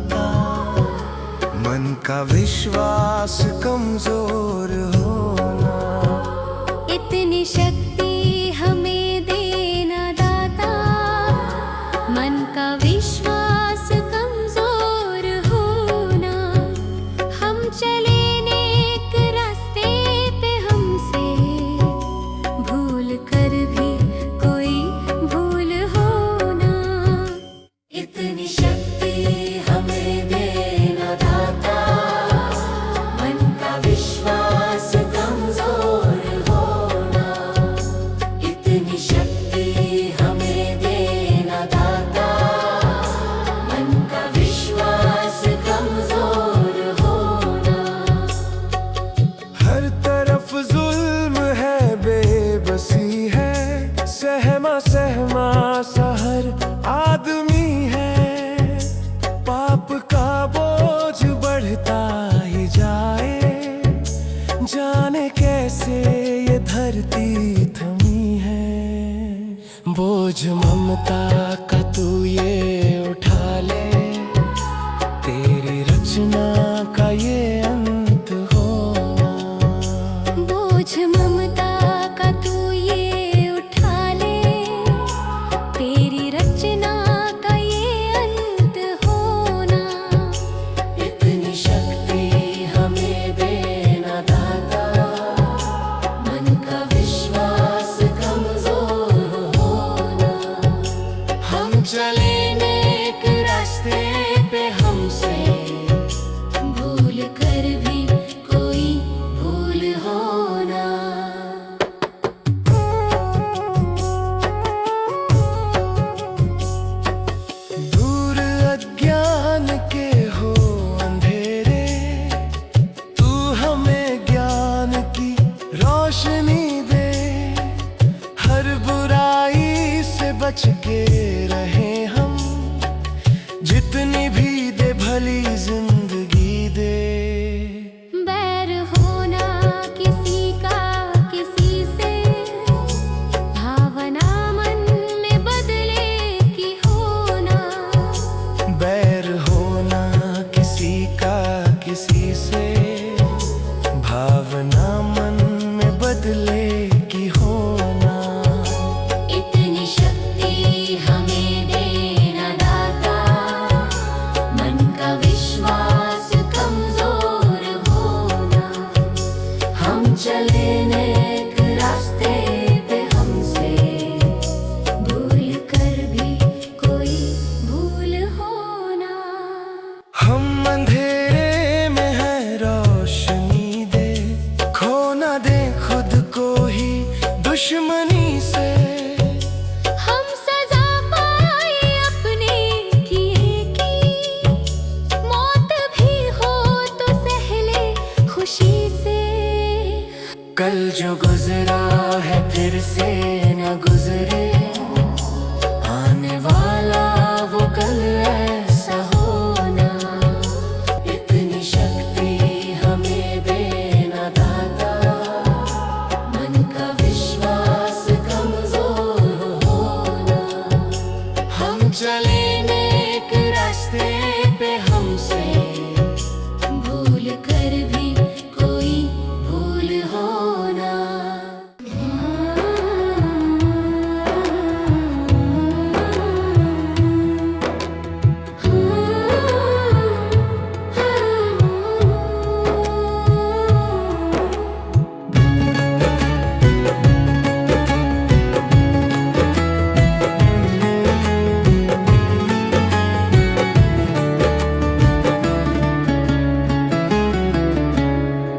दाता। मन का विश्वास कमजोर होना, इतनी शक्ति हमें देना दाता। मन का विश्वास कमजोर होना, हम चले नेक रास्ते पे, हमसे भूल कर भी कोई भूल होना। इतनी शक्ति हमें देना दाता। मन का विश्वास कमजोर होना, इतनी शक्ति हमें देना दाता। मन का विश्वास कमजोर होना। हर तरफ जुल्म है, बेबसी है, सहमा सहमा सा हर आदमी है। पाप का बोझ बढ़ता ही जाए, जाने कैसे ये धरती थमी है। बोझ ममता का तू ये उठा ले, तेरी रचना का ये अंत होना। बोझ ममता का तू ये उठा ले, तेरी रचना का ये अंत होना। इतनी शक्ति हमें देना दाता। मन का विश्वास कमजोर होना, हम चले नेक रास्ते पे, हमसे भूल कर भी कोई भूल होना। दूर अज्ञान के हो अंधेरे, तू हमें ज्ञान की रोशनी दे। हर बुराई से बच के रहे हम, जितनी भी दे भली जिंदगी दे। बैर होना किसी का किसी से, भावना मन में बदले की होना। बैर होना किसी का किसी से, भावना मन में बदले की होना। इतनी शक्ति हमें देना दाता। मन का विश्वास कमजोर होना, हम चले नेक रास्ते पे, हमसे भूल कर भी कोई भूल होना। हम अंधेरे में है, रोशनी दे। खो ना दे खुद को ही दुश्मनी से। हम सजा पाए अपने किए की, मौत भी हो तो सह ले खुशी से। कल जो गुजरा है फिर से न गुजरे, आने वाला वो कल ऐसा होना। इतनी शक्ति हमें देना दाता। मन का विश्वास कमजोर होना, हम चले नेक रास्ते पे, हमसे भूल कर भी कोई भूल होना।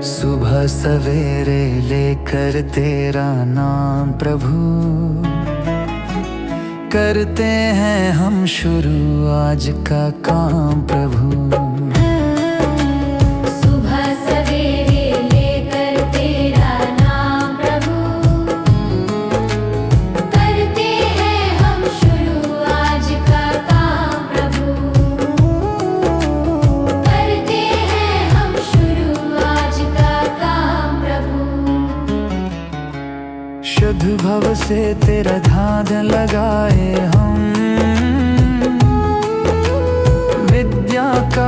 सुबह सवेरे लेकर तेरा नाम प्रभु, करते हैं हम शुरू आज का काम प्रभु। सुबह सवेरे लेकर तेरा नाम प्रभु, करते हैं हम शुरू आज का काम प्रभु। करते हैं हम शुरू आज का काम प्रभु। शुद्ध भव से तेरा ध्यान लगाए हम, विद्या का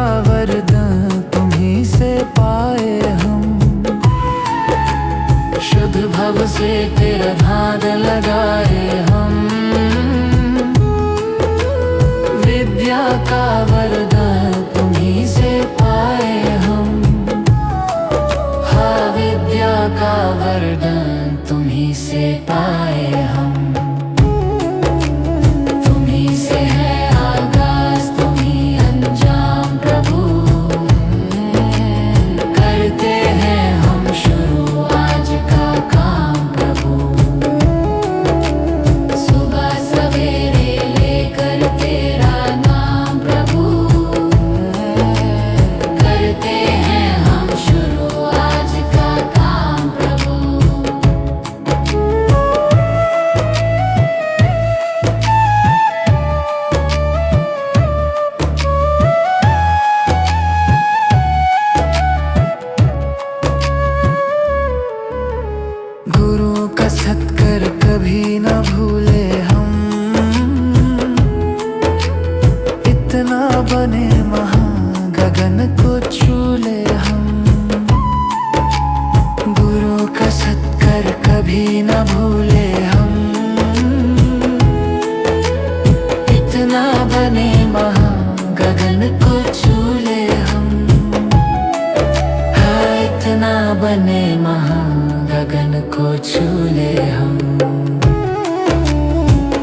बने महा गगन को छू ले हम।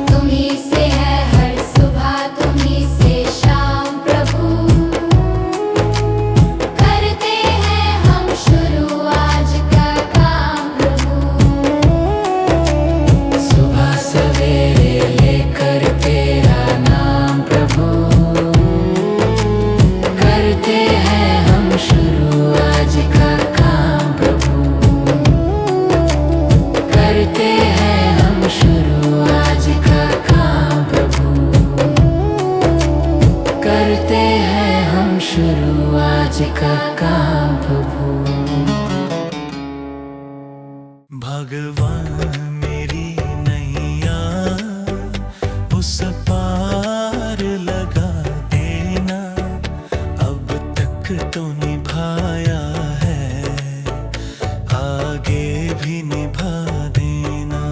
तुम्ही से है हर सुबह, तुम्ही से शाम प्रभु। करते हैं हम शुरू आज का काम प्रभु। सुबह सवेरे लेकर तेरा नाम प्रभु, करते हैं हम शुरू आज का काम प्रभु। करते हैं हम शुरू आज का काम प्रभु। करते हैं हम शुरू आज का काम प्रभु। भगवान मेरी नैया उस पार लगा देना, अब तक तो निभाया है, आगे भी निभा देना।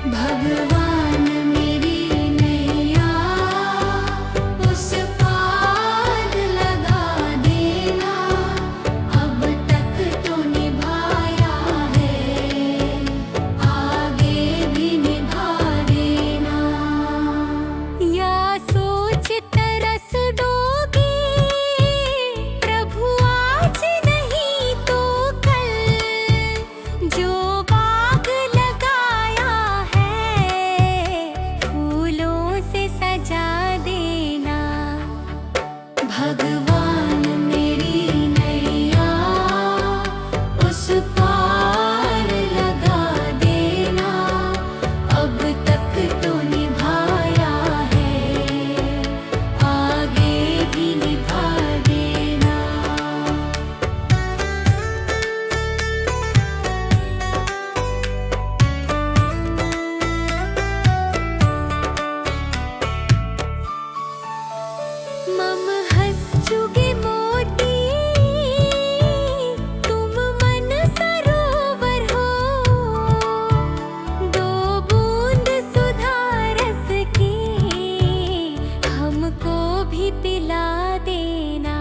भगवान मेरी नैया उस पार लगा देना, अब तक तो निभाया है, आगे भी निभा देना। या सोच तरस डोगी प्रभु आज नहीं तो कल, जो बाग लगाया है फूलों से सजा देना। भगवान मेरी नैया उस पार लगा देना, अब तक तो निभाया है, आगे भी निभा देना। मम हंस चुगे मोती, तुम मन सरोवर हो, दो बूंद सुधा रस की हमको भी पिला देना।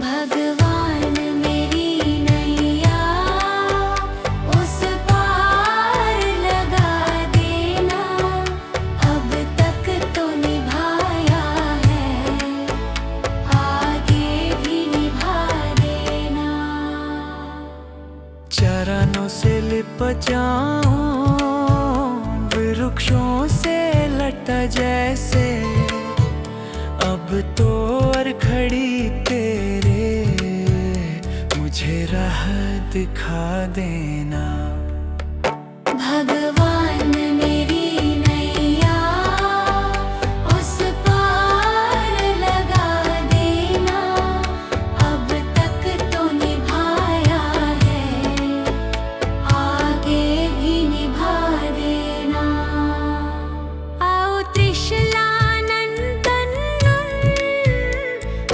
भगवान मेरी नैया उस पार लगा देना, अब तक तो निभाया है, आगे भी निभा देना। चरणों से लिप जाऊं वृक्षों से लटा जैसे, अब तो और खड़ी तेरे मुझे राह दिखा देना। भगवान मेरी नैया उस पार लगा देना, अब तक तो निभाया है, आगे भी निभा देना। आओ त्रिशलानंदन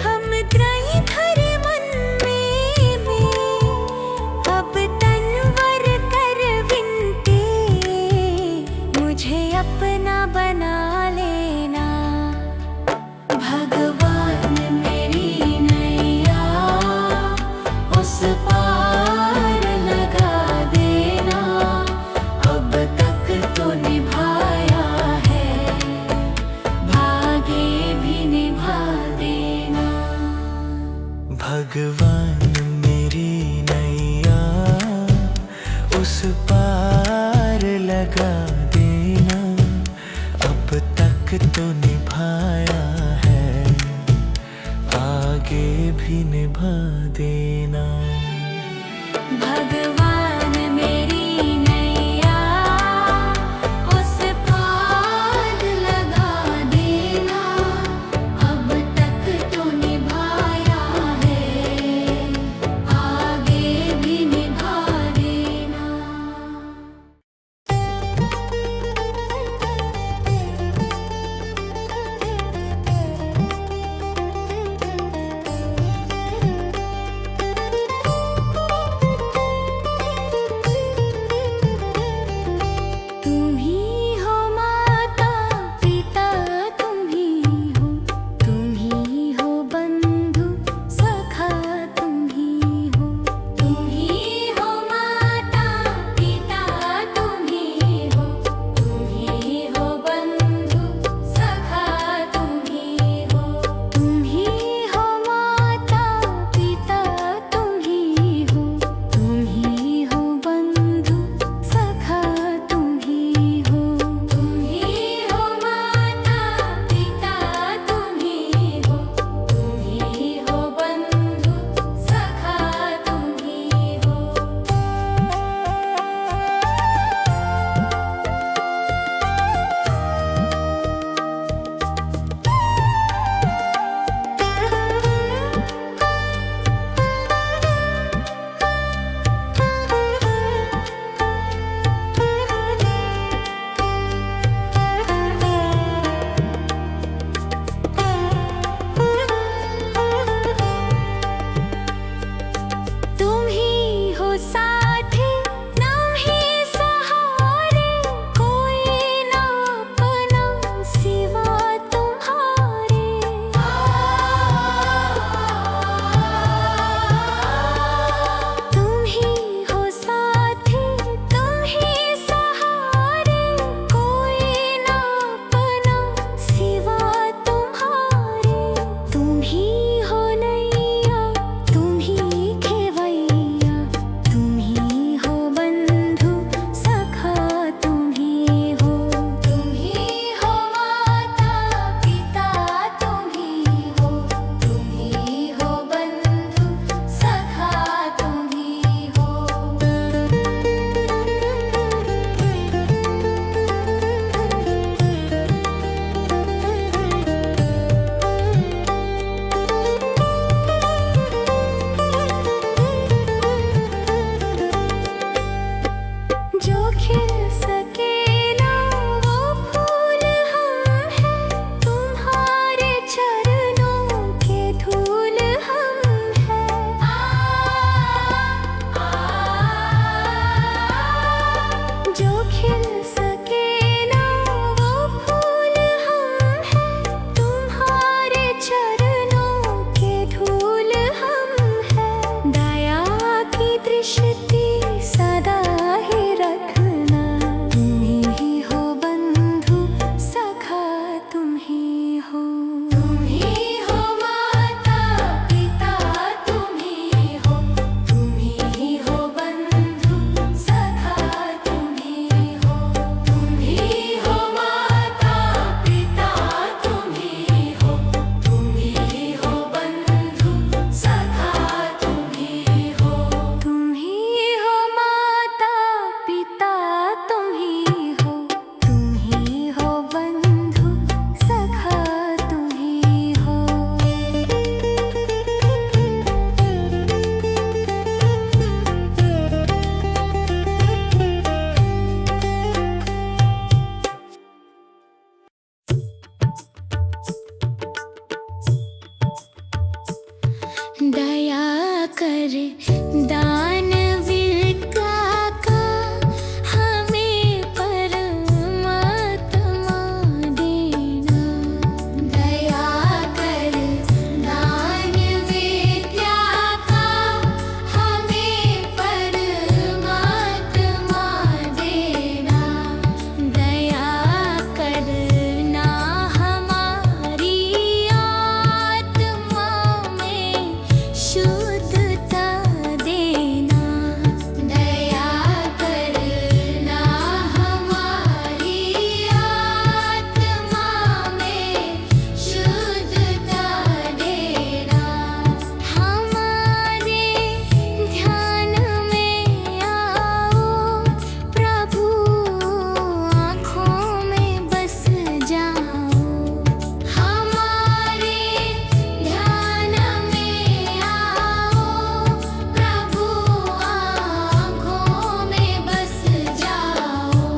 हम द्रई भरे मन में, अब तनवर कर विनती मुझे अपना बना लेना। भगवान मेरी नैया उस पार लगा देना, अब तक तो निभाया है, आगे भी निभा देना। भगवान मेरी नैया उस पार लगा देना, अब तक तो निभाया है, आगे भी निभा देना। भगवान मेरी नैया उस पार लगा देना, अब तक तो निभाया है, आगे भी निभा देना। कर दान विद्या का हमें परमात्मा देना। दया कर दान विद्या का हमें परमात्मा देना। दया करना हमारी आत्मा में शुद्धता देना। दया करना हमारी आत्मा में शुद्धता देना। हमारे ध्यान में आओ प्रभु, आँखों में बस जाओ। हमारे ध्यान में आओ प्रभु, आँखों में बस जाओ।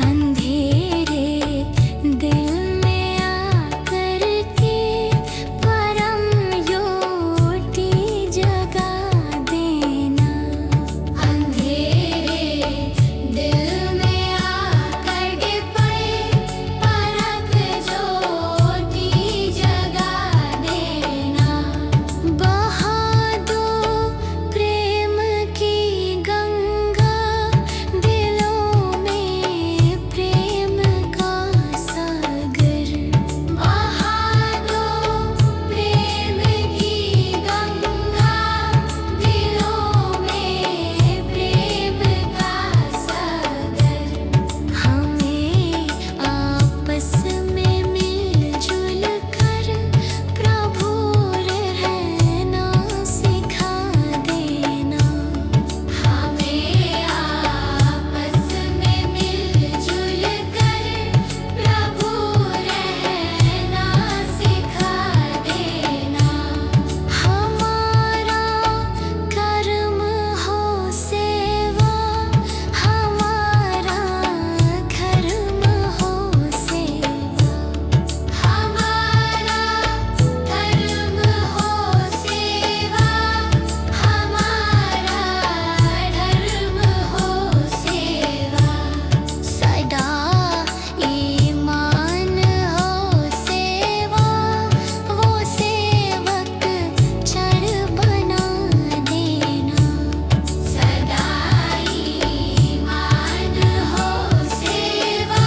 अंधेरे दिल में आकर के परम ज्योति जगा देना। अंधेरे दिल में आकर के परम ज्योति जगा देना। बहा दो प्रेम की गंगा दिलों में, प्रेम का सागर। बहा दो प्रेम की गंगा दिलों में, प्रेम का सागर। हमें आपस में मिलजुल कर प्रभु रहना सिखा देना। हमें आपस में मिलजुल कर प्रभु रहना सिखा देना। हमारा कर्म हो सेवा, हमारा धर्म हो सेवा। हमारा धर्म हो सेवा, हमारा धर्म हो सेवा। सदा ईमान हो सेवा, वो सेवक चढ़ बना देना। सदा ईमान हो सेवा,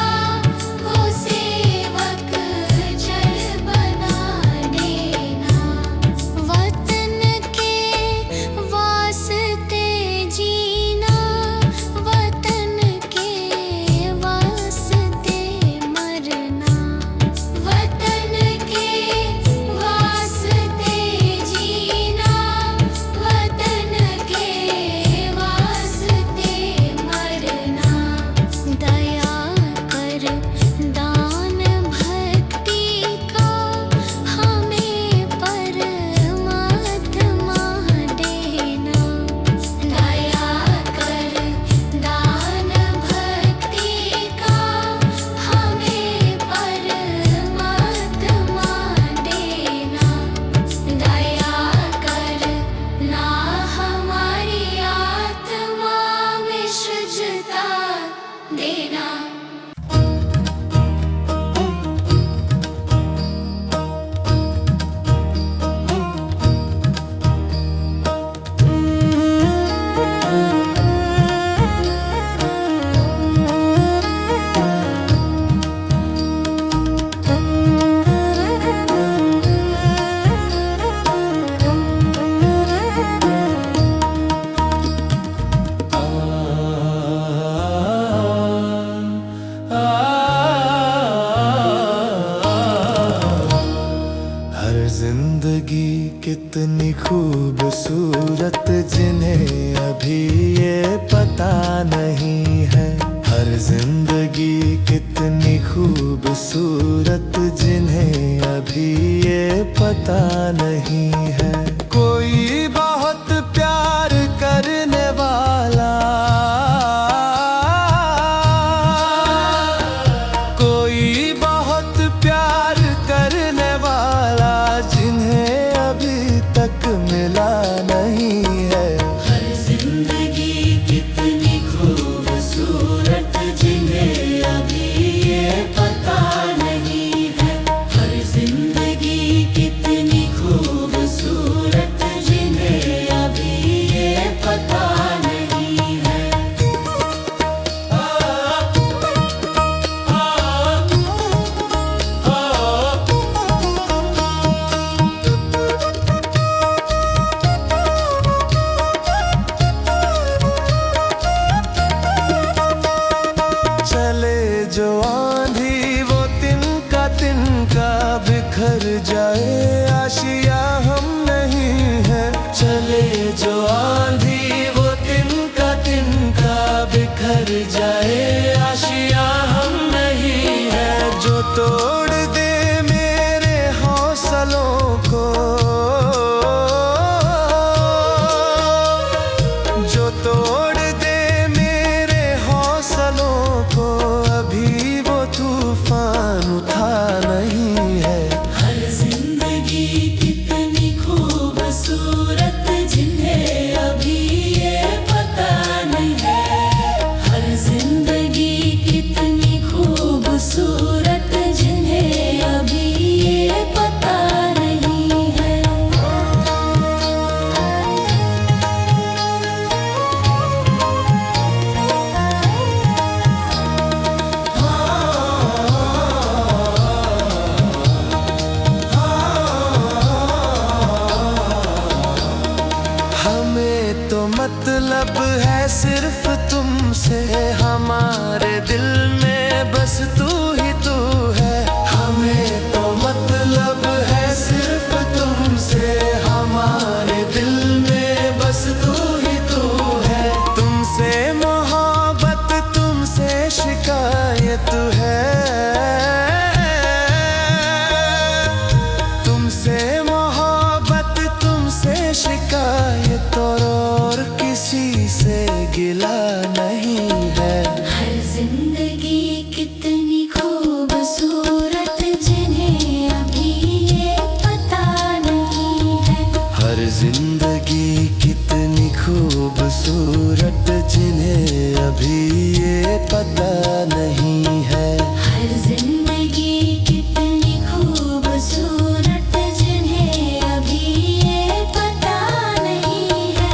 वो सेवक चढ़ बना देना। वतन के वास्ते जीना, वतन के वास्ते मरना। वतन के वास्ते जीना, वतन के वास्ते मरना। दया कर दान भक्ति का हमें परमात्मा देना। दया कर दान भक्ति का हमें परमात्मा देना। दया करना हमारी आत्मा में शुद्धता देना। हर जिंदगी कितनी खूबसूरत जिन्हें अभी ये पता नहीं है। हर जिंदगी कितनी खूबसूरत जिन्हें अभी ये पता नहीं है। कोई बहुत प्यार करने वाला, कोई बहुत प्यार करने वाला जिन्हें अभी तक मिला नहीं सिर्फ तुमसे, हमारे दिल में बस तू ही तू है। हमें तो मतलब है सिर्फ तुमसे, हमारे दिल में बस तू ही तू है। तुमसे मोहब्बत, तुमसे शिकायत है, तुमसे मोहब्बत, तुमसे शिकायत, और किसी से गिला नहीं है। हर जिंदगी कितनी खूबसूरत जिन्हें अभी ये पता नहीं है। हर जिंदगी कितनी खूबसूरत जिन्हें अभी ये पता नहीं है। हर जिंदगी कितनी खूबसूरत जिन्हें अभी ये पता नहीं है।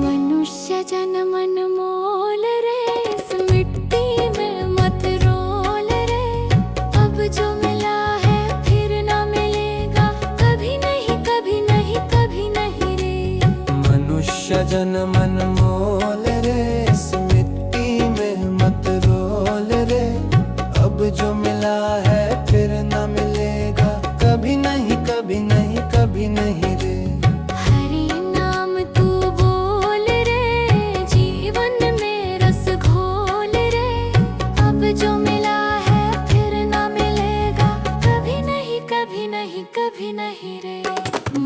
मनुष्य जन्म अनमोल रे, इस मिट्टी में मत रोल रे। अब जो मिला है फिर ना मिलेगा, कभी नहीं, कभी नहीं, कभी नहीं रे। मनुष्य जन्म अनमोल रे, इस मिट्टी में मत रोल रे। अब जो मिला है फिर न मिलेगा, कभी नहीं, कभी नहीं, कभी नहीं रे। हरि नाम तू बोल रे, जीवन में रस घोल रे। अब जो मिला है फिर ना मिलेगा, कभी नहीं, कभी नहीं, कभी नहीं रे।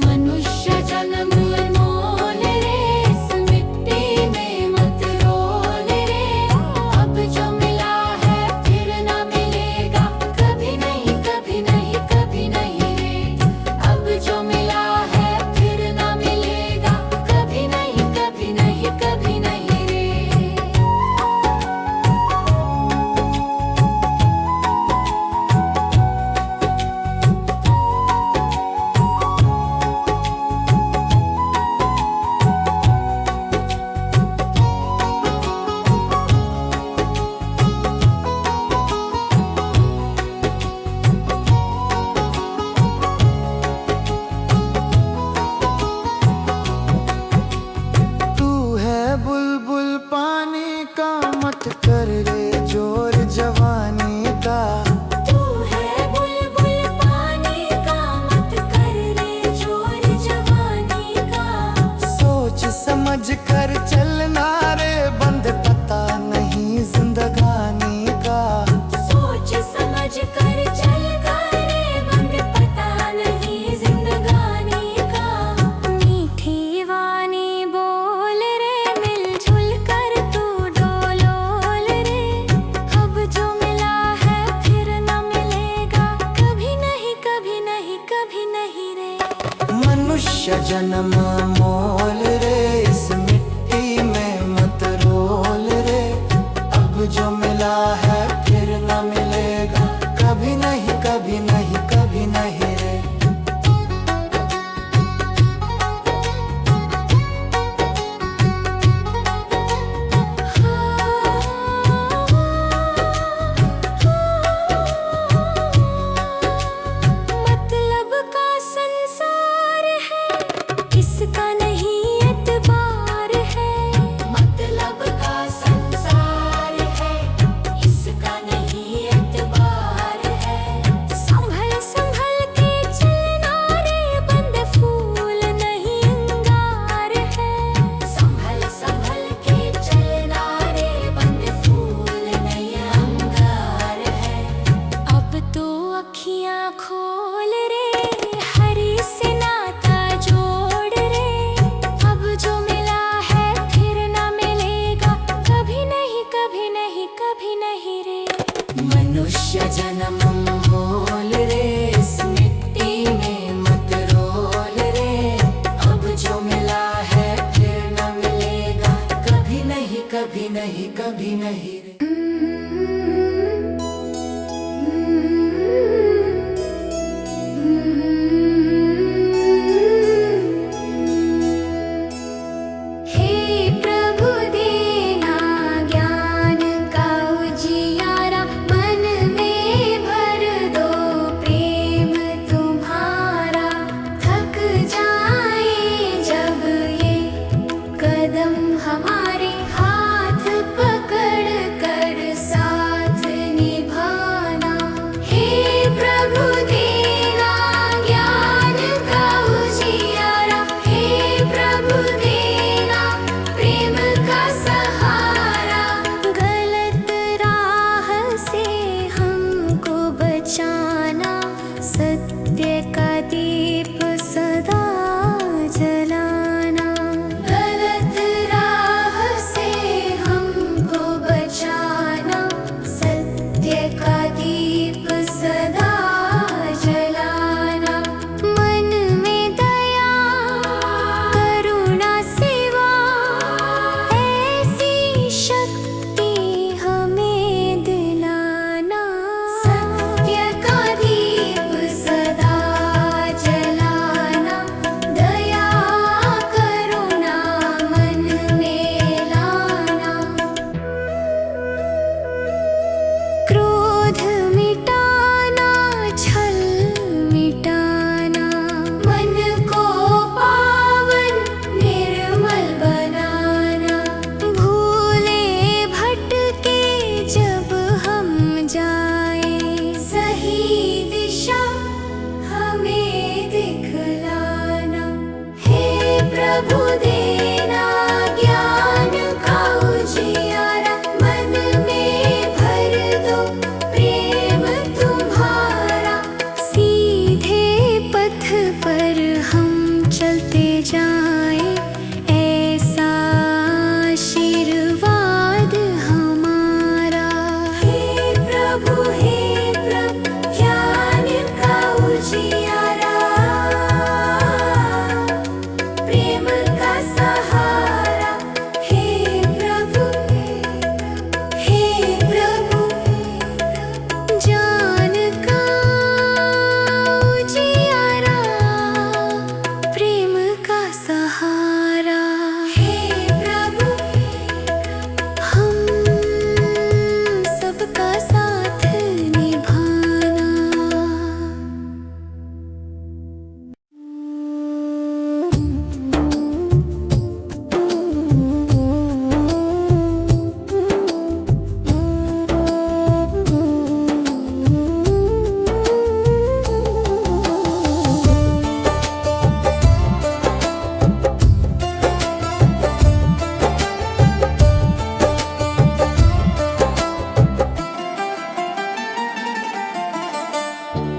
मनुष्य जन्म अनमोल रे, इस मिट्टी में मत रोल रे। अब जो मिला है फिर ना मिलेगा, कभी नहीं, कभी नहीं, कभी नहीं रे। अब जो मिला है फिर ना मिलेगा, कभी नहीं, कभी नहीं, कभी नहीं रे। तू है बुलबुल पानी का, मत कर रे जोर जवानी का। तू है बुलबुल पानी का, मत कर रे जोर जवानी का। सोच समझ कर चलना रे, बंद पता नहीं जिंदगानी का। सोच समझ कर चल रे, बंद पता नहीं जिंदगानी का। मीठी वाणी बोल रे, मिलजुल कर तू डोलोल रे। अब जो मिला है फिर ना मिलेगा, कभी नहीं, कभी नहीं, कभी नहीं रे। मनुष्य जन्म मोल रे, इस मिट्टी में मत रोल रे। अब जो मिला है फिर न मिलेगा, कभी नहीं, कभी नहीं, कभी नहीं रे। मतलब का संसार है, इसका नहीं एतबार है। मतलब का संसार है, इसका नहीं एतबार है। संभल संभल के चलना रे, बंद फूल नहीं अंगार है। संभल संभल के चलना रे, बंद फूल नहीं अंगार है। अब तो अखियां खोल रे, हरि से नाता जोड़ रे। अब जो मिला है फिर ना मिलेगा, कभी नहीं, कभी नहीं, कभी नहीं रे। मनुष्य जन्म मोल रे, इस मिट्टी में मत रोल रे। अब जो मिला है फिर ना मिलेगा, कभी नहीं, कभी नहीं, कभी नहीं रे। का दीप सदा जलाना, मन में दया करुणा सेवा, ऐसी शक्ति हमें दिलाना। सत्य का दीप सदा जलाना, दया करुणा मन में लाना। क्रोध मिटाना, छल मिटाना, मन को पावन निर्मल बनाना। भूले भटके जब हम जाए, सही दिशा हमें दिखलाना। हे प्रभु देना ज्ञान का उजियारा, मन में भर दो प्रेम तुम्हारा। सीधे पथ पर हम चलते जाएं, ऐसा आशीर्वाद हमारा। हे प्रभु ज्ञान का उजियारा, प्रेम का सहारा। हे प्रभु ज्ञान का उजियारा, प्रेम का सहारा। हे प्रभु हम सबका साथ निभाना।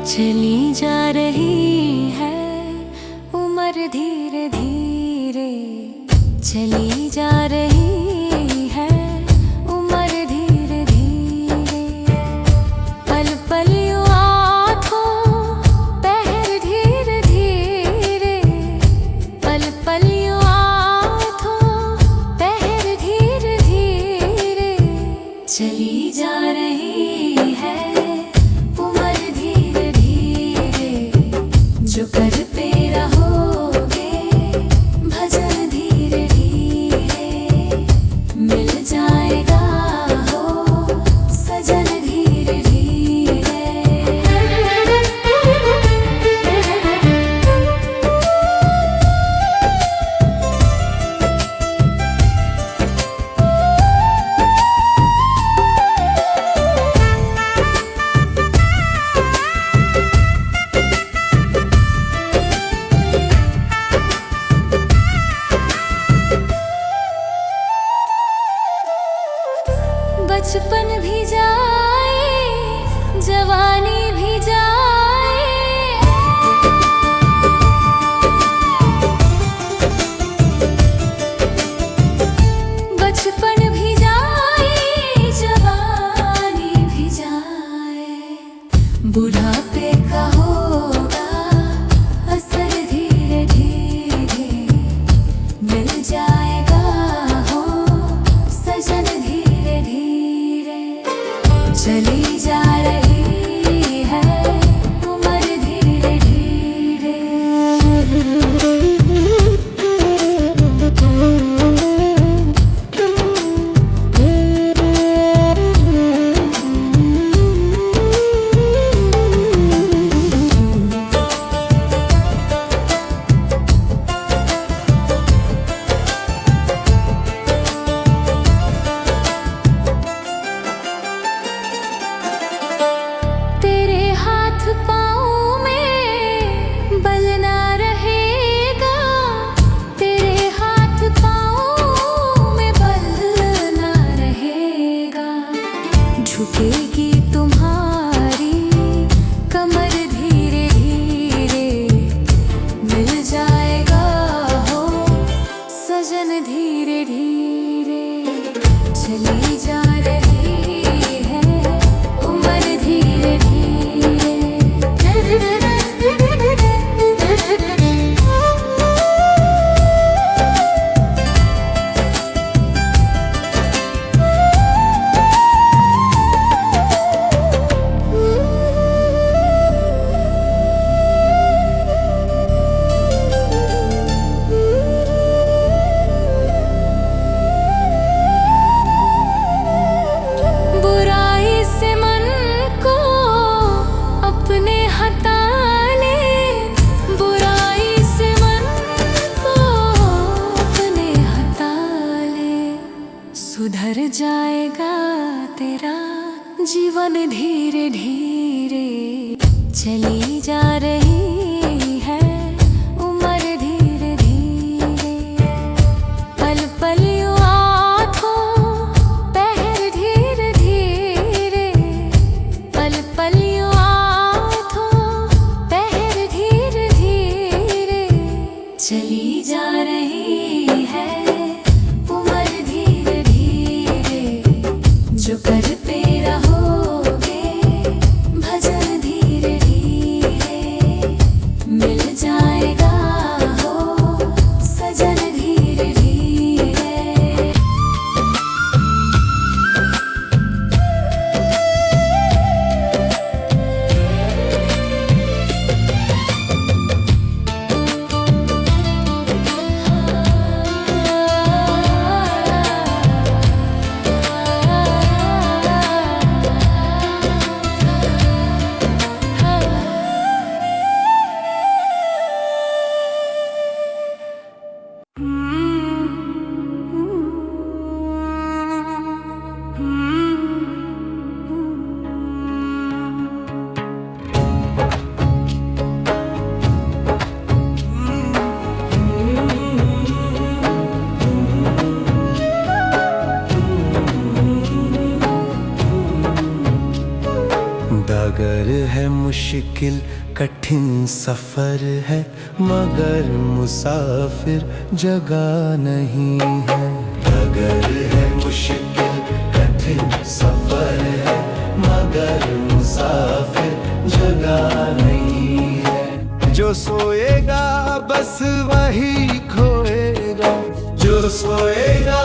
चली जा रही है उम्र धीरे धीरे, चली जा रही है उम्र धीरे धीरे। पल पल यूं आँखों पहर धीरे धीरे, पल पल यूं आँखों पहर धीरे धीरे। चली जा रही है उम्र धीरे धीरे, जो करते रहोगे भजन धीरे धीरे, मिल जाएगा हो सजन धीरे धीरे। बचपन भी जाए, जवानी भी जाए, बचपन भी जाए, जवानी भी जाए। बुढ़ापे का होगा असर धीरे धीरे, मिल जाएगा हो सजन धीरे धीरे। चली जा रही है उम्र धीरे धीरे। जीवन धीरे धीरे चली जा रही है, उम्र धीरे धीरे पल पल यूं आँखों पहर धीरे धीरे पल पल यूं आँखों पहर धीरे धीरे चली जा रही है, उम्र धीरे धीरे जो करते रहोगे भजन धीरे धीरे मिल जाएगा हो सजन धीरे धीरे। डगर है मुश्किल कठिन सफर है, मगर मुसाफिर जगह नहीं है। डगर है मुश्किल कठिन सफर है, मगर मुसाफिर जगह नहीं है। जो सोएगा बस वही खोएगा, जो सोएगा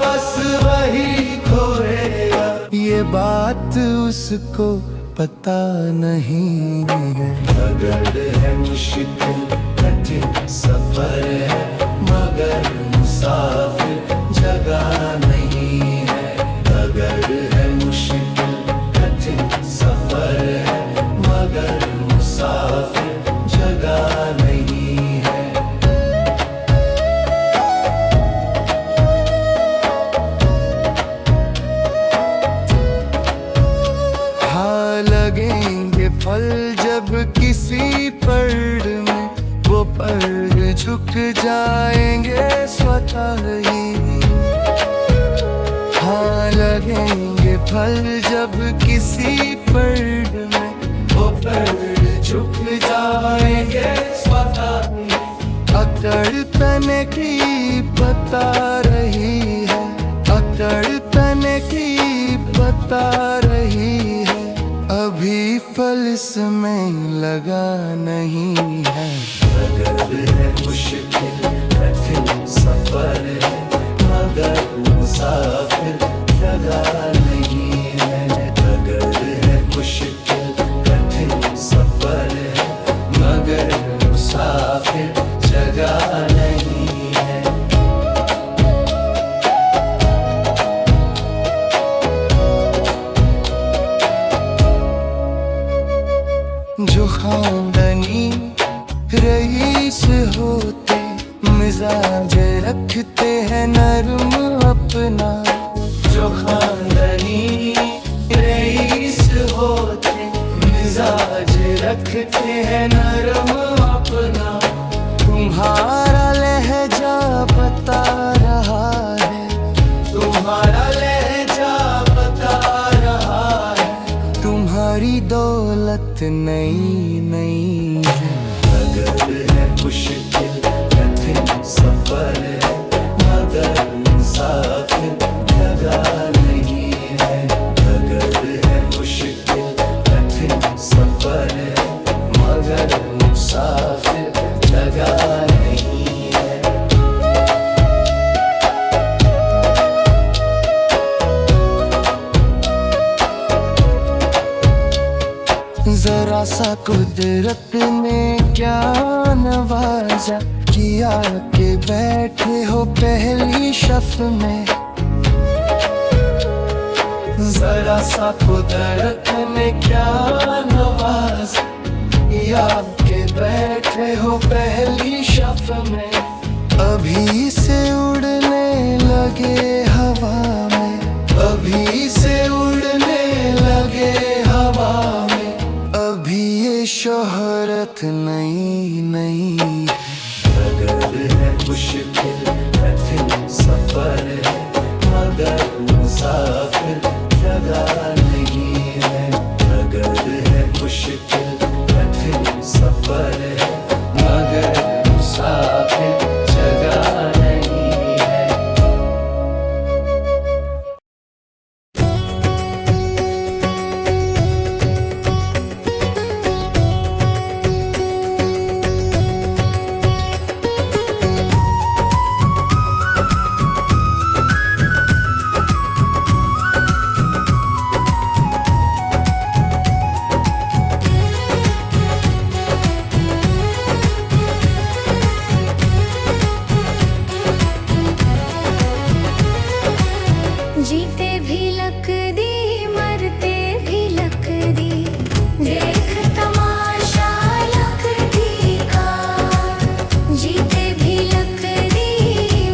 बस वही खोएगा, ये बात उसको पता नहीं है। डगर है मुश्किल कठिन सफर है, मगर मुसाफिर जगह नहीं है। डगर है मुश्किल कठिन सफर है, मगर मुसाफिर जगह नहीं है। लगेंगे फल जब किसी पेड़ में, वो पेड़ झुक जाएंगे स्वतः ही। हाँ लगेंगे फल जब किसी पेड़ में, वो पेड़ झुक जाएंगे स्वतः ही। अकड़ तने की बता रही है, अकड़ तने की बता रही है, अभी फल इसमें लगा नहीं है। डगर है मुश्किल कठिन सफर है, मगर मुसाफिर जगह नहीं है। डगर है मुश्किल कठिन सफर है, मगर मुसाफिर जगह नहीं है। जो खानदानी रईस होते, मिजाज रखते हैं नरम अपना। जो खानदानी रईस होते, मिजाज रखते हैं नरम अपना। तुम्हारा लहजा बता रहा है, तुम्हारा लहजा बता रहा है, तुम्हारी दौलत नई नई है। डगर है मुश्किल कठिन सफर है, मगर मुसाफिर जगह नहीं है। डगर है मुश्किल कठिन सफर है, मगर मुसाफिर जगह नहीं है। जरा सा कुदरत ने क्या नवाजा, किया के बैठे हो पहली शफ में। जरा सा कुदरत ने क्या नवाजा, किया के बैठे हो पहली शफ में। अभी से उड़ने लगे हवा में, अभी से उड़ने लगे शोहरत नई नई। अगर है मुश्किल कठिन सफर है, मगर मुसाफिर जगह नहीं है। अगर है मुश्किल कठिन सफर है, मगर मुसाफिर जगह नहीं है। जीते भी लकदी, मरते भी लकदी, देख तमाशा लकदी का। जीते भी लकदी,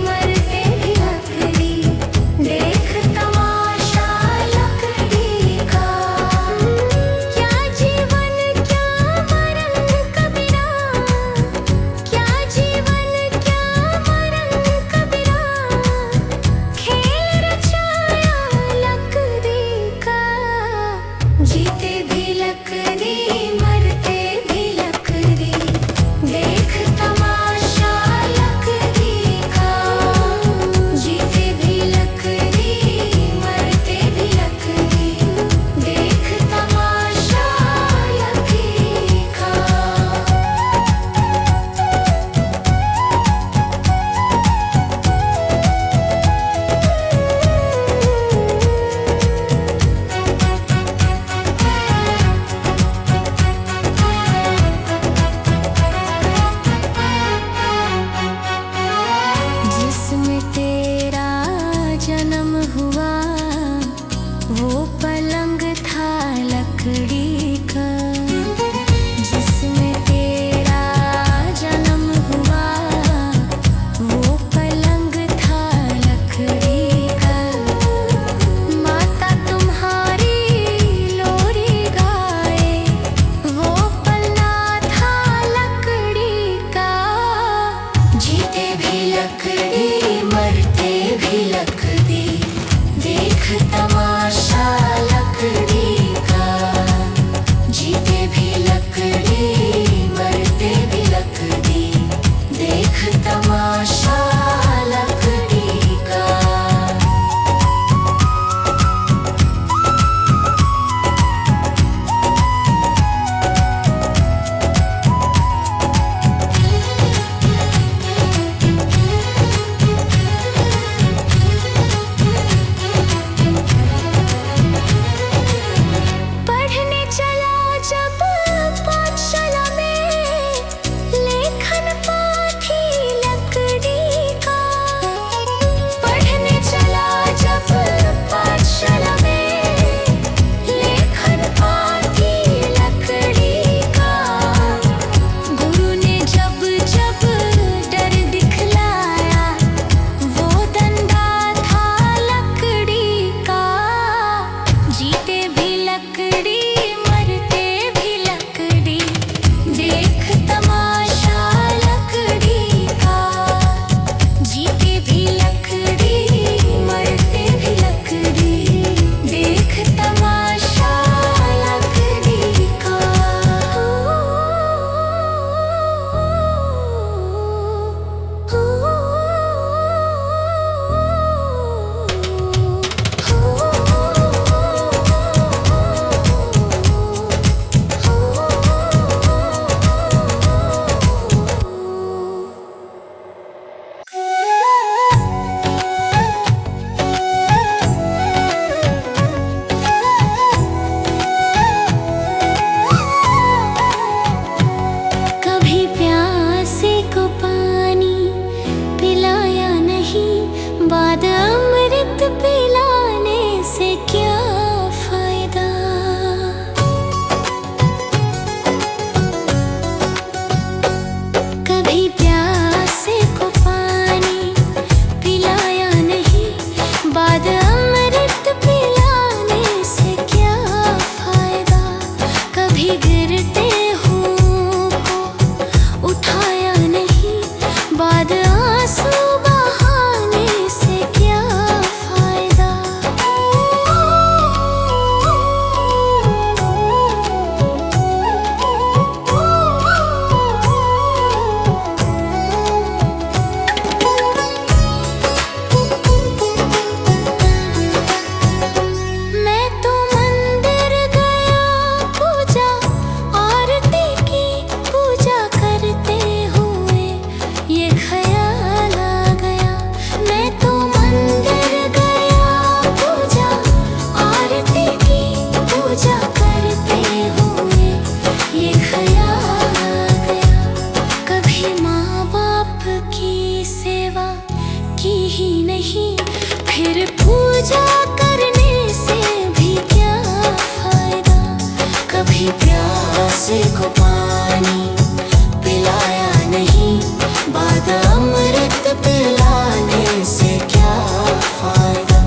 मरते भी लकदी, देख तमाशा लकड़ी का। क्या जीवन क्या मरण कबीरा, क्या जीवन क्या मरण कबीरा, खेल रचाया लकड़ी का। जीते भी लकड़ी, मरते भी लकड़ी, देख तमाशा लकड़ी का। जीते भी लकड़ी, मरते भी लकड़ी, देख तमाशा लकड़ी का। जिसमें तेरा जन्म हुआ, वो पलंग था लकड़ी का। जिसमें तेरा जन्म हुआ, वो पलंग था लकड़ी का। माता तुम्हारी लोरी गाए, वो पलना था लकड़ी का। जीते भी लकड़ी, मरते भी लकड़ी, देख तमाशा लकड़ी का। जीते भी लकड़ी, मरते भी लकड़ी, देख तमाशा लकड़ी का। पढ़ने चला जब पाठशाला में, लेखन पाठी लकड़ी का। पढ़ने चला जब पाठशाला में, लेखन पाठी लकड़ी का। गुरु ने जब जब डर दिखलाया, वो डंडा था लकड़ी का। जीते भी लकड़ी, मरते भी लकड़ी, देख तमाशा लकड़ी का। जीते भी लकड़ी, मरते भी लकड़ी, देख तमाशा लकड़ी का। कभी प्यासे को पानी पिलाया नहीं, बाद अमृत पिलाने से क्या फायदा। कभी प्यासे को पानी पिलाया नहीं, बाद अमृत पिलाने से क्या फायदा। कभी गिरते हुए कभी प्यासे को पानी पिलाया नहीं, बाद अमृत पिलाने से क्या फायदा।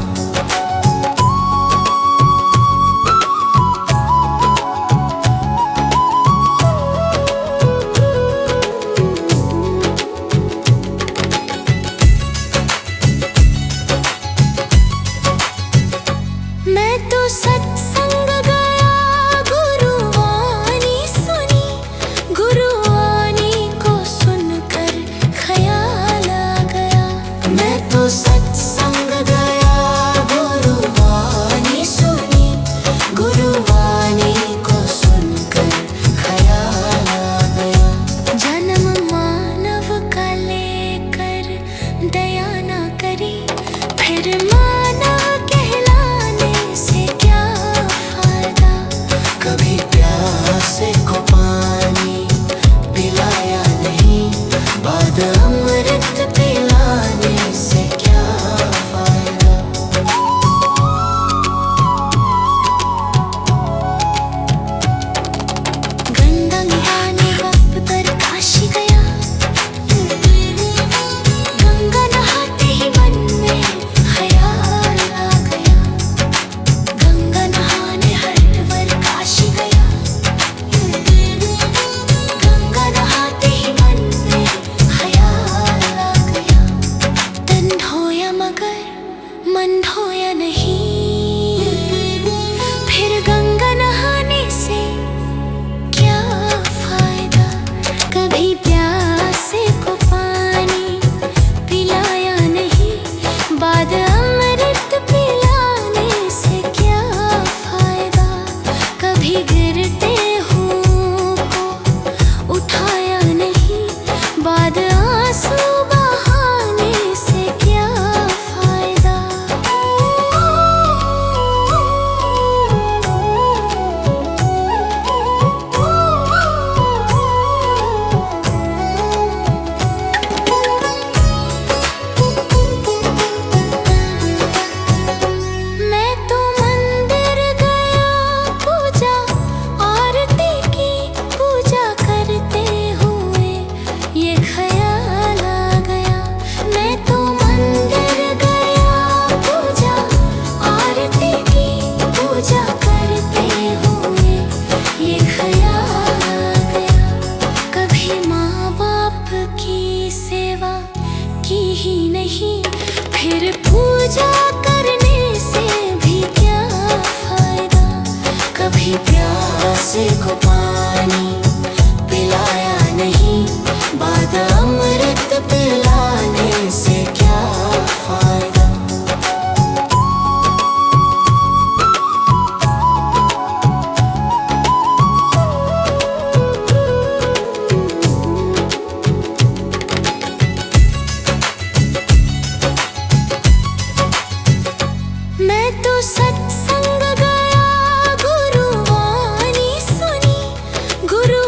मैं तो सत्संग गया, गुरुवाणी सुनी, गुरुवाणी को सुनकर ख्याल आ गया। मैं तो सत्संग गया, गुरुवाणी सुनी, गुरुवाणी को सुनकर ख्याल आ गया। जन्म मानव का लेकर दया ना करी, फिर मानव कहलाने से क्या फायदा। कभी प्यासे को पानी पिलाया नहीं, बाद अमृत पिलाने से क्या फायदा। गंगा नहाने वक्त पर काशी गया, गंगा नहाते ही मन में ख्याल आ गया। गंगा नहाने हरिद्वार काशी गया, गंगा नहाते ही मन में ख्याल आ गया। तन धोया मगर मन धोया नहीं, फिर गंगा नहाने से क्या फायदा। कभी प्यासे को पानी पिलाया नहीं, बाद अमृत पिलाने से क्या फायदा। कभी गिरते हुओं को उठाया नहीं, बाद आंसू बहाने से क्या फायदा। मैं तो मंदिर गया, पूजा आरती की, पूजा करते हुए ये ख्याल आ गया। मैं तो मंदिर गया, पूजा आरती की, पूजा करते हुए ये ख्याल आ गया। कभी माँ बाप की सेवा की ही नहीं, फिर पूजा करने से भी क्या फायदा। कभी प्यासे को पानी पिलाया नहीं, बाद अमृत पिलाने से क्या फायदा। मैं तो सत्संग गया, गुरुवाणी सुनी, गुरु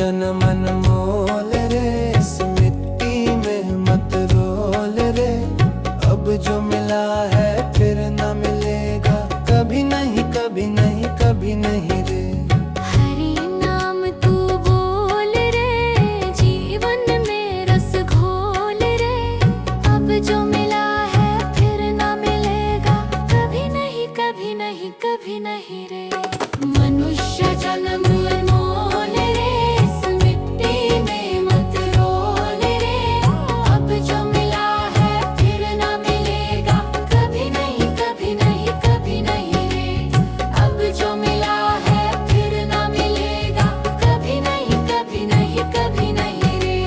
जन्म अनमोल रे, इस मिट्टी में मत रोल रे। अब जो मिला है फिर न मिलेगा, कभी नहीं कभी नहीं कभी नहीं रे। हरि नाम तू बोल रे, जीवन में रस घोल रे। अब जो मिला है फिर न मिलेगा, कभी नहीं कभी नहीं कभी नहीं रे। मनुष्य जन्म अनमोल रे, इस मिट्टी में मत रोल रे। अब जो मिला है फिर न मिलेगा, कभी नहीं कभी नहीं कभी नहीं रे। अब जो मिला है फिर न मिलेगा, कभी नहीं कभी नहीं कभी नहीं रे।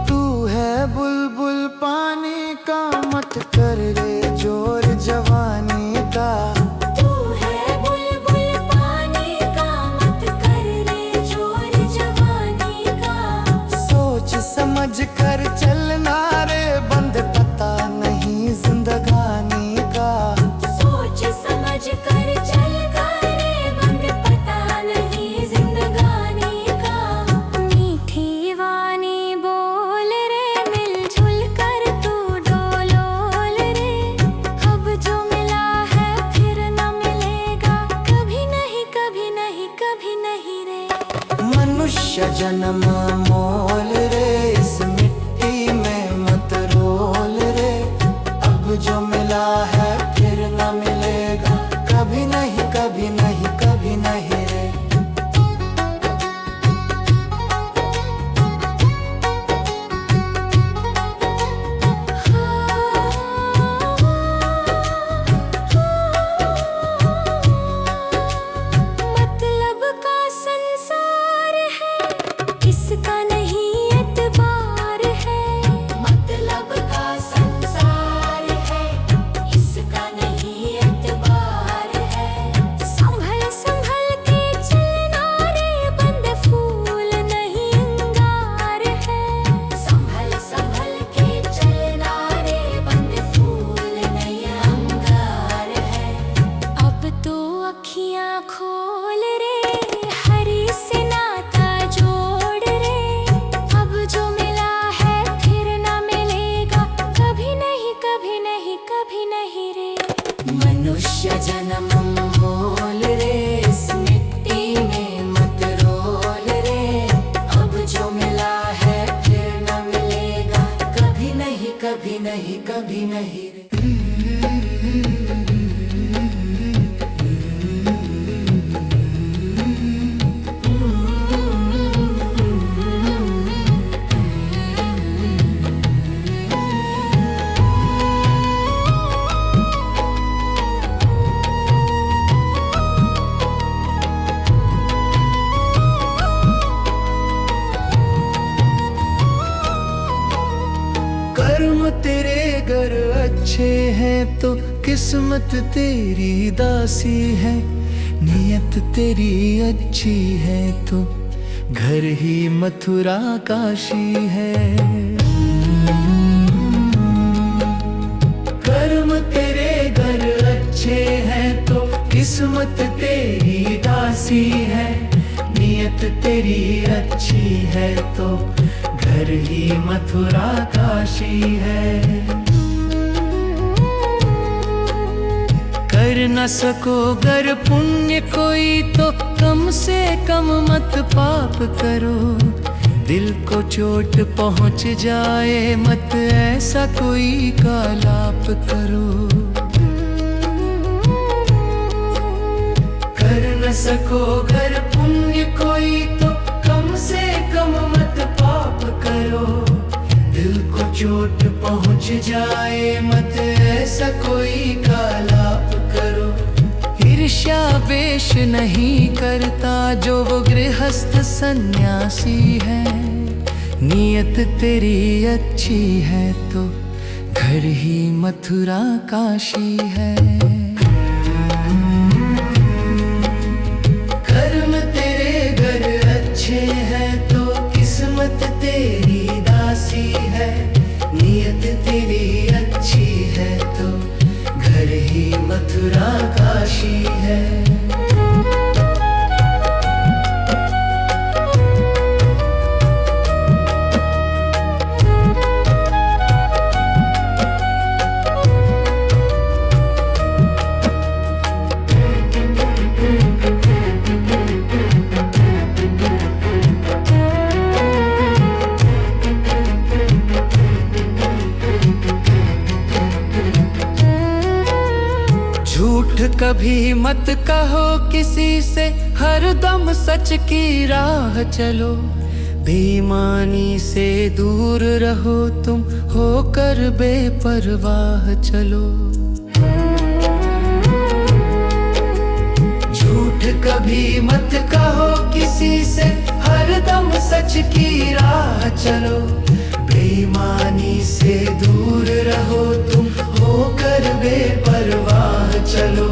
तू है बुलबुल पानी का, मत कर रे जोर जवानी का। तू है बुलबुल पानी का, मत कर रे जोर जवानी का। सोच समझ कर चलना रे, बंद पता नहीं जिंदगानी का। सोच समझ कर चल रे, बंद पता नहीं जिंदगानी का। मीठी वाणी बोल रे, मिलजुल कर तू डोलोल रे। अब जो मिला है फिर न मिलेगा, कभी नहीं कभी नहीं कभी नहीं रे। मनुष्य जन्म मोल रे, इस मिट्टी में मत रोल रे। अब जो मिला है फिर न मिलेगा, कभी नहीं कभी नहीं कभी नहीं रे। मतलब का संसार है, इसका नहीं एतबार है। मतलब का संसार है, इसका नहीं एतबार है। संभल संभल के चलना रे, बंद फूल नहीं अंगार है। संभल संभल के चलना रे, बंद फूल नहीं अंगार है। अब तो अखियां खोल रे, हरि से नाता जोड़ रे। अब जो मिला है फिर न मिलेगा, कभी नहीं कभी नहीं कभी नहीं रे। मनुष्य जन्म मोल रे, इस मिट्टी में मत रोल रे। अब जो मिला है फिर न मिलेगा, कभी नहीं कभी नहीं कभी नहीं रे। कर्म तेरे घर अच्छे हैं तो किस्मत तेरी दासी है। नियत तेरी अच्छी है तो घर ही मथुरा काशी है। कर्म तेरे घर अच्छे हैं तो किस्मत तेरी दासी है। नियत तेरी अच्छी है तो घर ही मथुरा काशी है। कर न सको गर पुण्य कोई तो कम से कम मत पाप करो। दिल को चोट पहुंच जाए मत ऐसा कोई कालाप करो। कर न सको गर पुण्य कोई तो कम से कम मत पाप करो। दिल को चोट पहुंच जाए मत ऐसा कोई कालाप करो। ईर्ष्या वेश नहीं करता जो वो गृहस्थ सन्यासी है। नीयत तेरी अच्छी है तो घर ही मथुरा काशी है। कर्म तेरे घर अच्छे हैं तो किस्मत तेरी दासी है। नीयत तेरी अच्छी है तो घर ही मथुरा काशी है। झूठ कभी मत कहो किसी से, हरदम सच की राह चलो। बेईमानी से दूर रहो तुम, होकर बेपरवाह चलो। झूठ कभी मत कहो किसी से, हरदम सच की राह चलो। बेईमानी से दूर रहो तुम, होकर बेपरवाह चलो।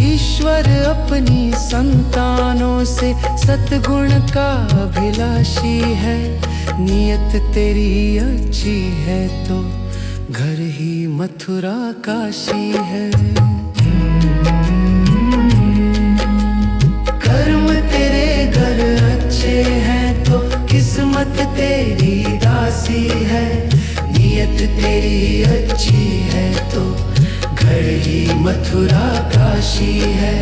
ईश्वर अपनी संतानों से सद्गुण का अभिलाषी है। नियत तेरी अच्छी है तो घर ही मथुरा काशी है। कर्म तेरे घर अच्छे हैं तो किस्मत तेरी दासी है। नियत तेरी अच्छी है तो घर ही मथुरा काशी है।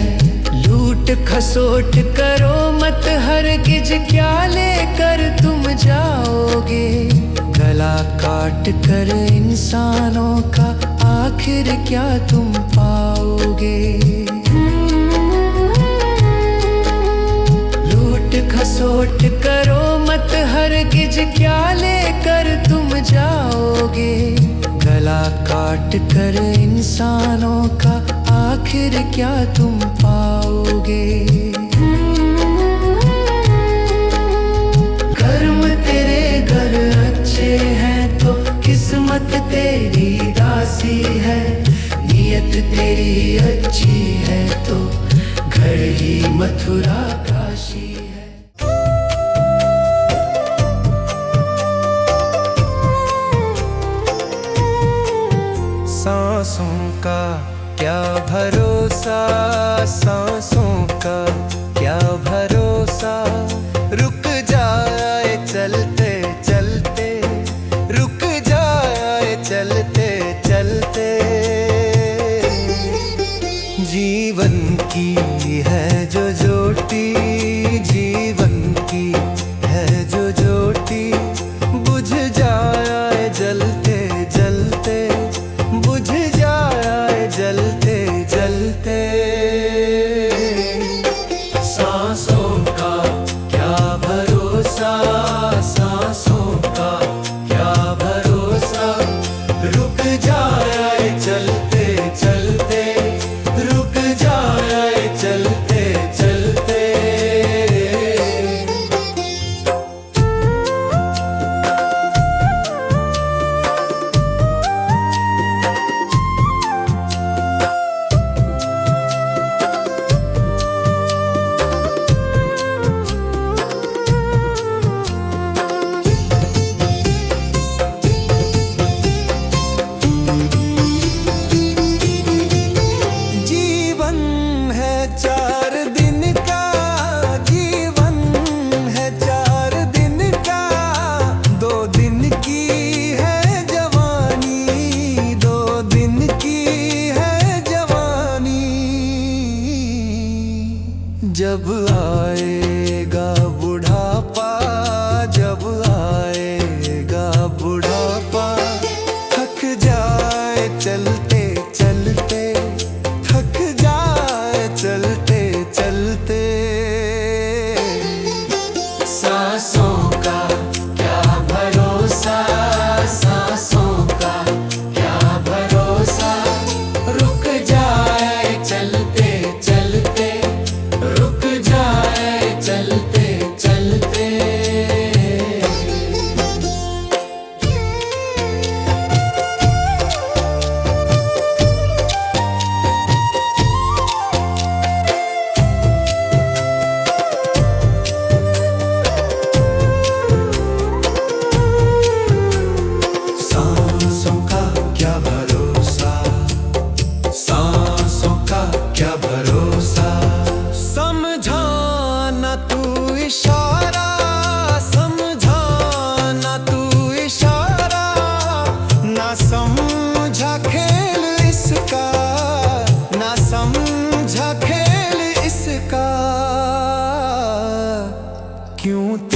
लूट खसोट करो मत हरगिज, क्या लेकर तुम जाओगे। गला काट कर इंसानों का आखिर क्या तुम पाओगे। लूट खसोट करो मत हरगिज, क्या लेकर तुम जाओगे। गला काट कर इंसानों का आखिर क्या तुम पाओगे। कर्म तेरे घर अच्छे हैं तो किस्मत तेरी दासी है। नियत तेरी अच्छी है तो घर ही मथुरा काशी है। सांसों का क्या भरोसा, सांसों का क्या भरोसा। रुक जाए चलते चलते, रुक जाए चलते चलते। जीवन की है जो ज्योति, जीवन की है जो ज्योति। बुझ जाए जलते जलते, बुझ जाए जलते जलते। सांसों का क्या भरोसा, सांसों का क्या भरोसा। रुक जाए चलते चलते, रुक जाए चलते चलते। जीवन है 4 दिन का, जीवन है 4 दिन का। 2 दिन की है जवानी, 2 दिन की है जवानी। जब आएगा बुढ़ापा, जब आएगा बुढ़ापा। थक जाए चलते चलते, थक जाए चलते चलते। सांसों का क्या भरोसा, सांसों का क्या भरोसा। रुक जाए चलते चलते, रुक जाए चलते। क्यों